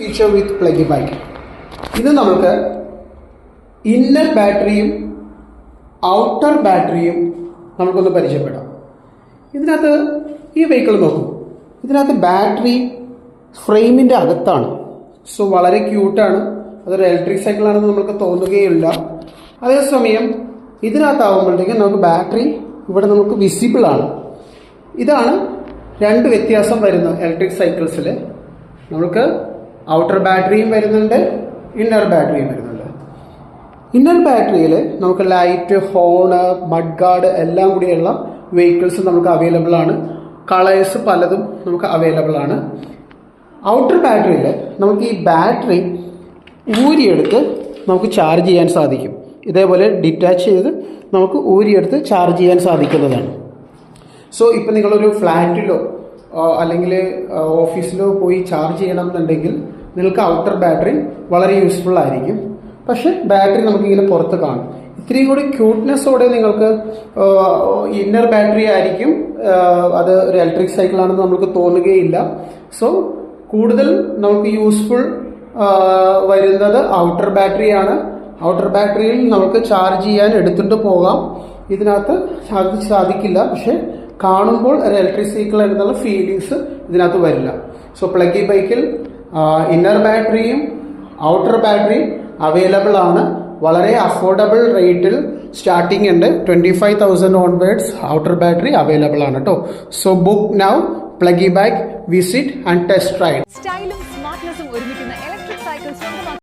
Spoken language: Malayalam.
feature with Pluggy Bike. ഇത് നമുക്ക് ഇന്നർ ബാറ്ററിയും ഔട്ടർ ബാറ്ററിയും നമുക്കൊന്ന് പരിചയപ്പെടാം. ഇതിനകത്ത് ഈ വെഹിക്കിൾ നോക്കൂ, ഇതിനകത്ത് ബാറ്ററി ഫ്രെയിമിൻ്റെ അകത്താണ്. സോ വളരെ ക്യൂട്ടാണ്. അതൊരു ഇലക്ട്രിക് സൈക്കിളാണെന്ന് നമുക്ക് തോന്നുകയില്ല. അതേസമയം ഇതിനകത്താവുമ്പോഴത്തേക്കും നമുക്ക് ബാറ്ററി ഇവിടെ നമുക്ക് വിസിബിൾ ആണ്. ഇതാണ് രണ്ട് വ്യത്യാസം വരുന്ന ഇലക്ട്രിക് സൈക്കിൾസിൽ. നമുക്ക് ഔട്ടർ ബാറ്ററിയും വരുന്നുണ്ട്, ഇന്നർ ബാറ്ററിയും വരുന്നുണ്ട്. ഇന്നർ ബാറ്ററിയിൽ നമുക്ക് ലൈറ്റ്, ഹോണ്, മഡ് ഗാർഡ് എല്ലാം കൂടിയുള്ള വെഹിക്കിൾസ് നമുക്ക് അവൈലബിൾ ആണ്. കളേഴ്സ് പലതും നമുക്ക് അവൈലബിൾ ആണ്. ഔട്ടർ ബാറ്ററിയിൽ നമുക്ക് ഈ ബാറ്ററി ഊരിയെടുത്ത് നമുക്ക് ചാർജ് ചെയ്യാൻ സാധിക്കും. ഇതേപോലെ ഡിറ്റാച്ച് ചെയ്ത് നമുക്ക് ഊരിയെടുത്ത് ചാർജ് ചെയ്യാൻ സാധിക്കുന്നതാണ്. സോ ഇപ്പം നിങ്ങളൊരു ഫ്ലാറ്റിലോ അല്ലെങ്കിൽ ഓഫീസിലോ പോയി ചാർജ് ചെയ്യണം എന്നുണ്ടെങ്കിൽ നിങ്ങൾക്ക് ഔട്ടർ ബാറ്ററി വളരെ യൂസ്ഫുൾ ആയിരിക്കും. പക്ഷെ ബാറ്ററി നമുക്കിങ്ങനെ പുറത്ത് കാണും. ഇത്രയും കൂടി ക്യൂട്ട്നെസ്സോടെ നിങ്ങൾക്ക് ഇന്നർ ബാറ്ററി ആയിരിക്കും. അത് ഒരു ഇലക്ട്രിക് സൈക്കിളാണെന്ന് നമുക്ക് തോന്നുകയില്ല. സോ കൂടുതൽ നമുക്ക് യൂസ്ഫുൾ വരുന്നത് ഔട്ടർ ബാറ്ററിയാണ്. ഔട്ടർ ബാറ്ററിയിൽ നമുക്ക് ചാർജ് ചെയ്യാൻ എടുത്തിട്ട് പോകാം. ഇതിനകത്ത് സാധിക്കില്ല. പക്ഷെ കാണുമ്പോൾ ഒരു ഇലക്ട്രിക് സൈക്കിൾ എന്നുള്ള ഫീലിങ്സ് ഇതിനകത്ത് വരില്ല. സോ പ്ലഗി ബൈക്കിൽ ഇന്നർ ബാറ്ററിയും ഔട്ടർ ബാറ്ററിയും അവൈലബിൾ ആണ്. വളരെ അഫോർഡബിൾ റേറ്റിൽ സ്റ്റാർട്ടിംഗ് ഉണ്ട്. 25,000 ഓൺവേർഡ്സ് ഔട്ടർ ബാറ്ററി അവൈലബിൾ ആണ് കേട്ടോ. So book now. പ്ലഗി bike, visit and test ride. സ്റ്റൈലും സ്മാർട്ട്നെസ്സും ഒരുമിക്കുന്ന ഇലക്ട്രിക് സൈക്കിൾ